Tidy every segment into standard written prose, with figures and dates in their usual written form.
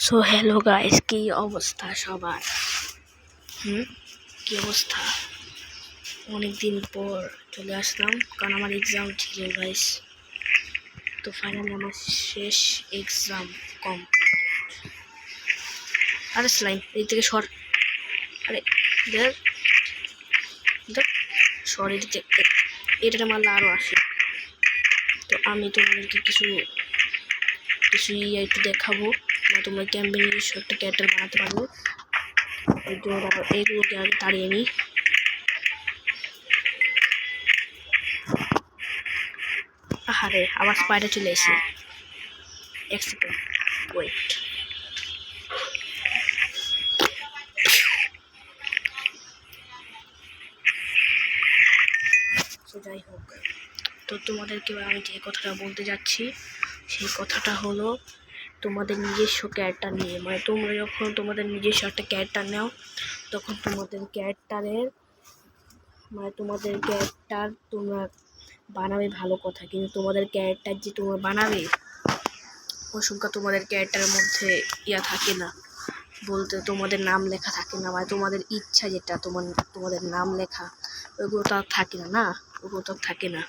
So hello guys, কি অবস্থা সবার? কি অবস্থা? অনেকদিন পর চলে আসলাম কারণ আমার এক্সাম ছিল গাইস। তো ফাইনালি আমার শেষ এক্সাম কম। আরে স্লাইম এই থেকে সর, আরে সর, এটা মারলে আরও আসে। তো আমি তোমাদেরকে কিছু একটু দেখাবো, বা তোমরা ক্যাম্পে নিজস্ব একটা ক্যারেক্টার বানাতে পারবো। এইগুলোকে আমি তাড়িয়ে নিই। আরে আবার স্পাইডার চলে এসে। এক সেকেন্ড ওয়েট। যাই হোক, তো তোমাদেরকে আমি যে কথাটা বলতে যাচ্ছি সেই কথাটা হলো তোমাদের নিজস্ব ক্যারেক্টার নিয়ে। মানে তোমরা যখন তোমাদের নিজস্ব একটা ক্যারেক্টার নাও তখন তোমাদের ক্যারেক্টার তোমরা বানাবে ভালো কথা, কিন্তু তোমাদের ক্যারেক্টার যে তোমরা বানাবে অসংখ্য তোমাদের ক্যারেক্টারের মধ্যে থাকে না, বলতে তোমাদের নাম লেখা থাকে না, মানে তোমাদের ইচ্ছা যেটা তোমাদের নাম লেখা ওইগুলো তো আর থাকে না, ওগুলো তো থাকে না।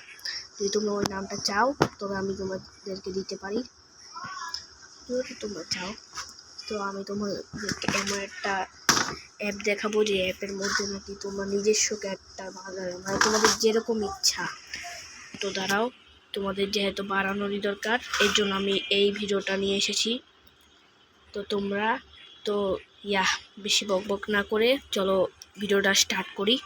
যদি তোমরা ওই নামটা চাও তবে আমি তোমাদেরকে দিতে পারি, যদি তোমরা চাও। তো আমি তোমাদেরকে এমন একটা অ্যাপ দেখাবো যে অ্যাপের মধ্যে নাকি তোমার নিজস্ব ক্যারেক্টার বানাবে, মানে তোমাদের যেরকম ইচ্ছা। তো দাঁড়াও, তোমাদের যেহেতু বাড়ানোরই দরকার, এর জন্য আমি এই ভিডিওটা নিয়ে এসেছি। তো তোমরা তো বেশি বকবক না করে চলো ভিডিওটা স্টার্ট করি।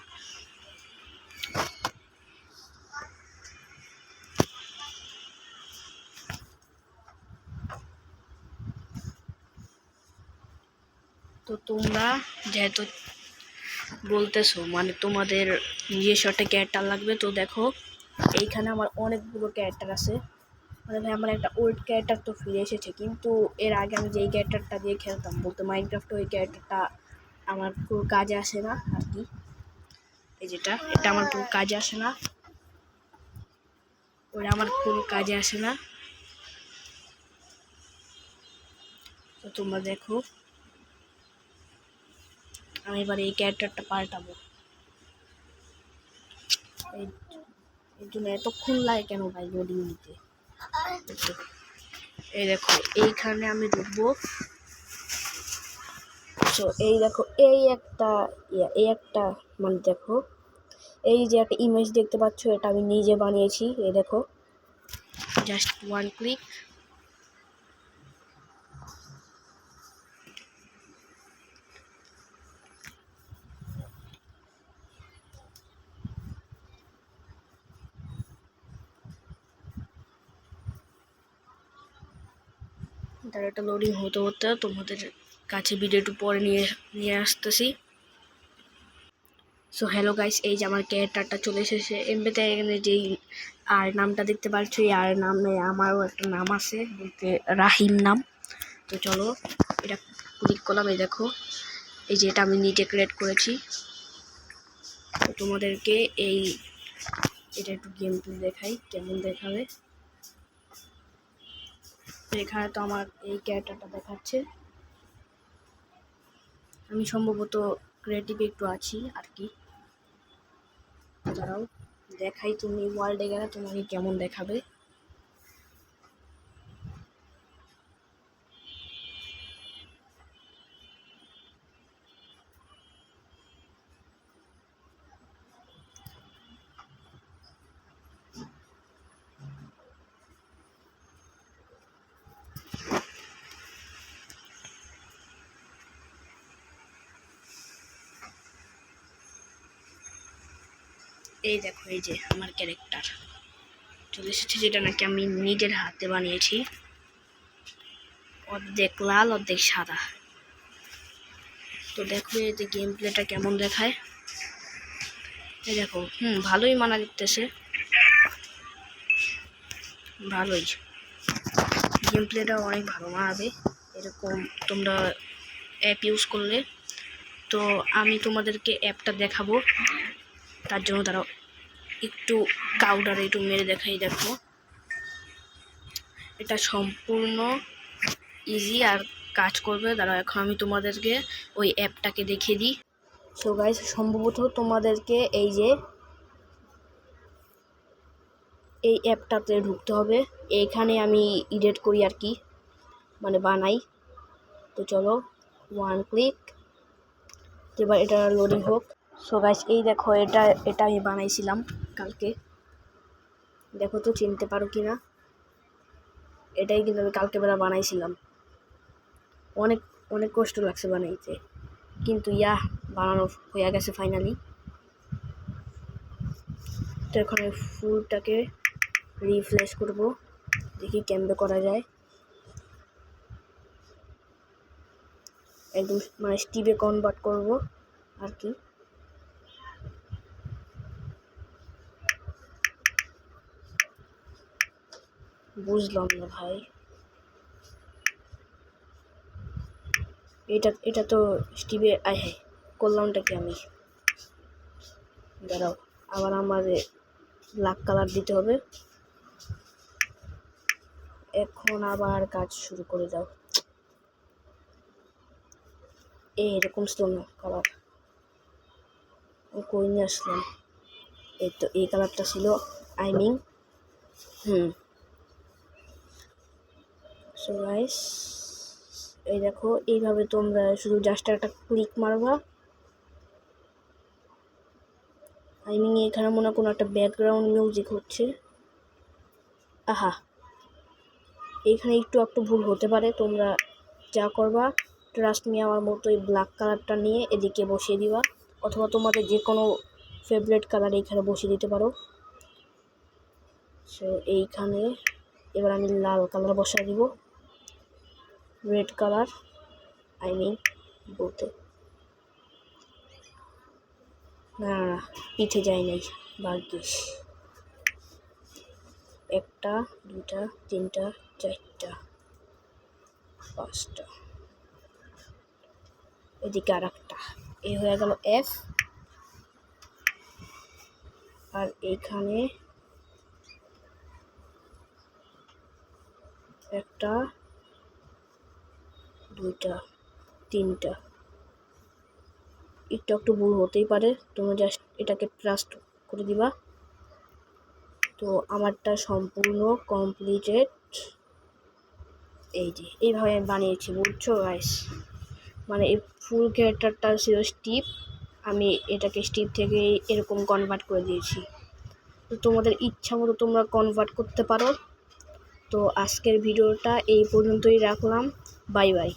তো তোমরা যেহেতু বলতেছো মানে তোমাদের নিজস্ব একটা ক্যারেক্টার লাগবে, তো দেখো এইখানে আমার অনেকগুলো ক্যারেক্টার আছে। মানে ভাই আমার একটা ওল্ড ক্যারেক্টার তো ফিরে এসেছে, কিন্তু এর আগে আমি যেই ক্যারেক্টারটা দিয়ে খেলতাম বলতে মাইনক্রাফটে, ওই ক্যারেক্টারটা আমার পুরো কাজে আসে না আর কি। এটা আমার পুরো কাজে আসে না, তো তোমরা দেখো আমি এবার এই ক্যারেক্টারটা পাল্টাবো। এর জন্য এতক্ষণ লাগে কেন ভাই লোডিং নিতে? এই দেখো এইখানে আমি ঢুকবো। তো এই দেখো এই একটা মানে দেখো এই যে একটা ইমেজ দেখতে পাচ্ছ, এটা আমি নিজে বানিয়েছি। এই দেখো জাস্ট ওয়ান ক্লিক। তার একটা লোডিং হতে তোমাদের কাছে ভিডিও একটু পরে নিয়ে আসতেছি। সো হ্যালো গাইস, এই যে আমার ক্যারেক্টারটা চলে এসেছে। এমনিতে এখানে যেই আর নামটা দেখতে পাচ্ছ, এই আর নাম নেই, আমারও একটা নাম আছে বলতে রাহিম নাম। তো চলো এটা ক্লিক করলাম। এই দেখো এই যে এটা আমি নিজে ক্রিয়েট করেছি। তো তোমাদেরকে এটা একটু গেম প্লে দেখাই কেমন দেখাবে। এখানে তো আমার এই ক্যারেক্টারটা দেখাচ্ছে। আমি সম্ভবত ক্রিয়েটিভে একটু আছি আর কি। দাঁড়াও দেখাই, তুমি ওয়ার্ল্ডে গেলে তোমাকে কেমন দেখাবে। এই দেখো এই যে আমার ক্যারেক্টার চলে এসেছে, যেটা নাকি আমি নিজের হাতে বানিয়েছি। অর্ধেক লাল অর্ধেক সাদা। তো দেখো এই যে গেম প্লেটা কেমন দেখায়। এই দেখো ভালোই মানা দিতেছে, ভালোই গেম প্লেটা অনেক ভালো মানাবে এরকম তোমরা অ্যাপ ইউজ করলে। তো আমি তোমাদেরকে অ্যাপটা দেখাবো, তার জন্য তারা একটু কাউডারে একটু মেরে দেখাই। দেখো এটা সম্পূর্ণ ইজি আর কাজ করবে। দাঁড়াও, এখন আমি তোমাদেরকে ওই অ্যাপটাকে দেখিয়ে দিই। সো গাইস, সম্ভবত তোমাদেরকে এই অ্যাপটাতে ঢুকতে হবে। এইখানে আমি এডিট করি আর কি, মানে বানাই। তো চলো, 1 ক্লিক। এবার এটা লোডিং হোক। সো গাইস, এই দেখো, এটা আমি বানাইছিলাম কালকে। দেখো তো চিনতে পারো কিনা। এটাই কিন্তু আমি কালকে বেলা বানাইছিলাম। অনেক অনেক কষ্ট লাগছে বানাইতে, কিন্তু বানানো হয়ে গেছে ফাইনালি। তো এখন ফুলটাকে রিফ্রেশ করব, দেখি কেমনে করা যায়। একদম মানে স্টিভে কনভার্ট করব আর কি। বুঝলাম না ভাই, এটা তো স্টিভে হ্যাঁ, করলামটা কি আমি। দাঁড়াও, আবার আমার ব্ল্যাক কালার দিতে হবে। এখন আবার কাজ শুরু করে দাও। এরকম স্টোন কালার কই নিয়ে আসলাম। এই তো এই কালারটা ছিল, আই মিন। সো গাইস, এই দেখো, এইভাবে তোমরা শুধু জাস্ট একটা ক্লিক মারবা। আই মিন এখানে মনে হয় কোনো একটা ব্যাকগ্রাউন্ড মিউজিক হচ্ছে। আহা, এইখানে একটু ভুল হতে পারে। তোমরা যা করবা, ট্রাস্ট মি, আমার মতো এই ব্ল্যাক কালারটা নিয়ে এদিকে বসিয়ে দিবা, অথবা তোমাদের যে কোনো ফেভারিট কালার এইখানে বসিয়ে দিতে পারো। সো এইখানে এবার আমি লাল কালার বসাই দিব, রেড কালার আই মিন বলতে। না, পিঠে যায় নাই, ভাগ্যিস। 1টা 2টা 3টা 4টা 5টা, এদিকে আর একটা। এই হয়ে গেল এফ। আর এইখানে 1টা 2টা 3টা। একটু ভুল হতেই পারে, তোমরা জাস্ট এটাকে ট্রাস্ট করে দিবা। তো আমারটা সম্পূর্ণ কমপ্লিটেড। এই যে এইভাবে আমি বানিয়েছি, বুঝছো গাইস। মানে এই ফুল ক্যারেক্টারটা ছিল স্টিভ, আমি এটাকে স্টিভ থেকে এরকম কনভার্ট করে দিয়েছি। তো তোমাদের ইচ্ছা মতো তোমরা কনভার্ট করতে পারো। তো আজকের ভিডিওটা এই পর্যন্তই রাখলাম। Bye bye.